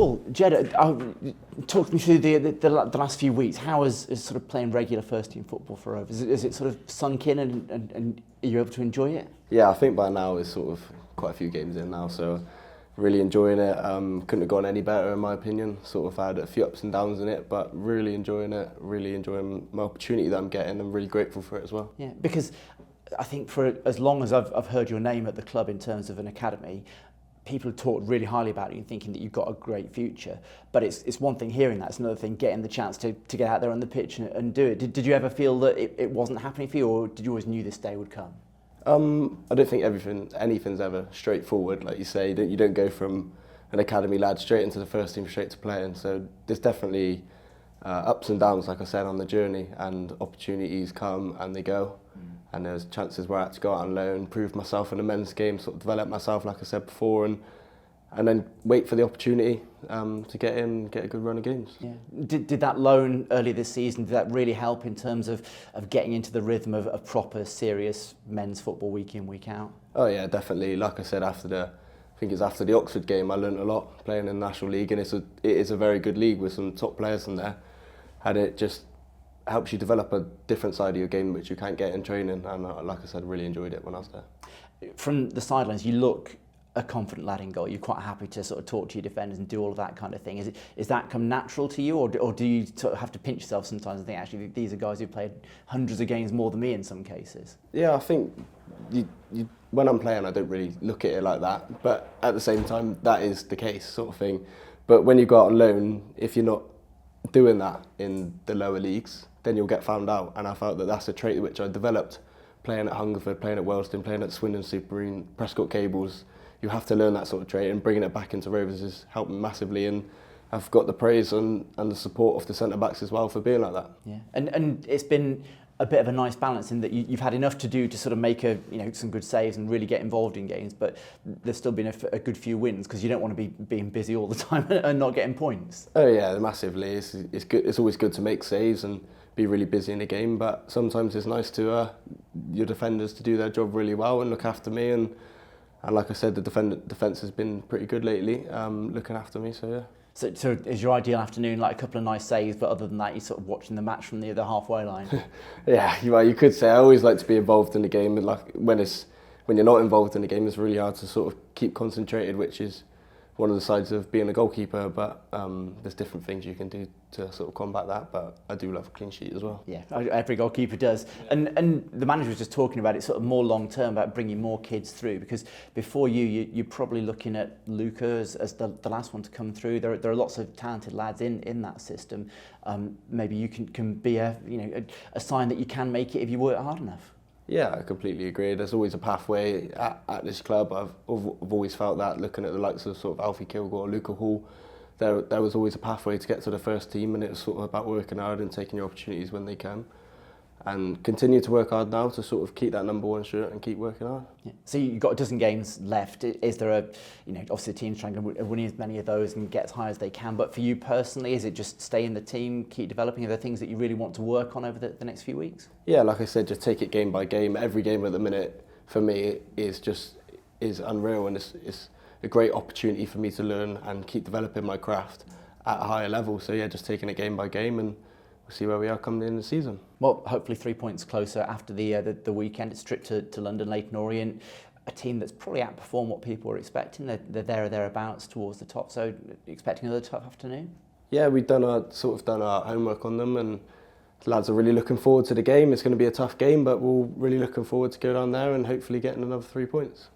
Well, Jed, talk me through the last few weeks. How is sort of playing regular first team football for Rovers? Is it sort of sunk in and are you able to enjoy it? Yeah, I think by now it's sort of quite a few games in now, so really enjoying it. Couldn't have gone any better in my opinion. Sort of had a few ups and downs in it, but really enjoying it. Really enjoying my opportunity that I'm getting. I'm really grateful for it as well. Yeah, because I think for as long as I've heard your name at the club in terms of an academy, people have talked really highly about you and thinking that you've got a great future. But it's one thing hearing that, it's another thing getting the chance to get out there on the pitch and do it. Did you ever feel that it wasn't happening for you, or did you always knew this day would come? I don't think anything's ever straightforward, like you say. You don't go from an academy lad straight into the first team straight to playing. So there's definitely ups and downs, like I said, on the journey, and opportunities come and they go. And there's chances where I had to go out on loan, prove myself in the men's game, sort of develop myself, like I said before, and then wait for the opportunity to get in, get a good run of games. Yeah. Did that loan early this season, did that really help in terms of getting into the rhythm of proper, serious men's football week in, week out? Oh yeah, definitely. Like I said, after the Oxford game, I learned a lot playing in the National League, and it is a very good league with some top players in there, and it just helps you develop a different side of your game which you can't get in training, and like I said, really enjoyed it when I was there. From the sidelines, you look a confident lad in goal. You're quite happy to sort of talk to your defenders and do all of that kind of thing. Is that come natural to you, or do you sort of have to pinch yourself sometimes and think, actually, these are guys who've played hundreds of games more than me in some cases? Yeah, I think when I'm playing, I don't really look at it like that, but at the same time, that is the case, sort of thing. But when you go out on loan, if you're not doing that in the lower leagues, then you'll get found out, and I felt that that's a trait which I developed playing at Hungerford, playing at Wellston, playing at Swindon Supermarine, Prescott Cables. You have to learn that sort of trait, and bringing it back into Rovers has helped me massively, and I've got the praise and the support of the centre-backs as well for being like that. Yeah, and it's been a bit of a nice balance in that you've had enough to do to sort of make some good saves and really get involved in games, but there's still been a good few wins, because you don't want to be being busy all the time and not getting points. Oh yeah, massively. It's good. It's always good to make saves and be really busy in the game, but sometimes it's nice to your defenders to do their job really well and look after me, and like I said, the defence has been pretty good lately, looking after me, so yeah. So is your ideal afternoon like a couple of nice saves, but other than that, you're sort of watching the match from the other halfway line? Yeah, you could say I always like to be involved in the game, but like when you're not involved in the game, it's really hard to sort of keep concentrated, which is one of the sides of being a goalkeeper, but there's different things you can do to sort of combat that, but I do love a clean sheet as well. Yeah, every goalkeeper does. And the manager was just talking about it sort of more long term, about bringing more kids through, because before you're probably looking at Luca as the last one to come through. There are lots of talented lads in that system. Maybe you can be a sign that you can make it if you work hard enough. Yeah, I completely agree. There's always a pathway at this club. I've always felt that, looking at the likes of sort of Alfie Kilgore, Luca Hall, there was always a pathway to get to the first team, and it was sort of about working hard and taking your opportunities when they come, and continue to work hard now to sort of keep that number one shirt and keep working hard. Yeah. So you've got a dozen games left. Is there obviously the team's trying to win as many of those and get as high as they can, but for you personally, is it just stay in the team, keep developing? Are there things that you really want to work on over the next few weeks? Yeah, like I said, just take it game by game. Every game at the minute for me is unreal, and it's a great opportunity for me to learn and keep developing my craft at a higher level. So yeah, just taking it game by game, and we'll see where we are coming in the season. Well, hopefully 3 points closer after the weekend. It's trip to London, Leyton Orient, a team that's probably outperformed what people were expecting. They're there or thereabouts towards the top. So expecting another tough afternoon? Yeah, we've done our homework on them, and the lads are really looking forward to the game. It's going to be a tough game, but we're really looking forward to go down there and hopefully getting another 3 points.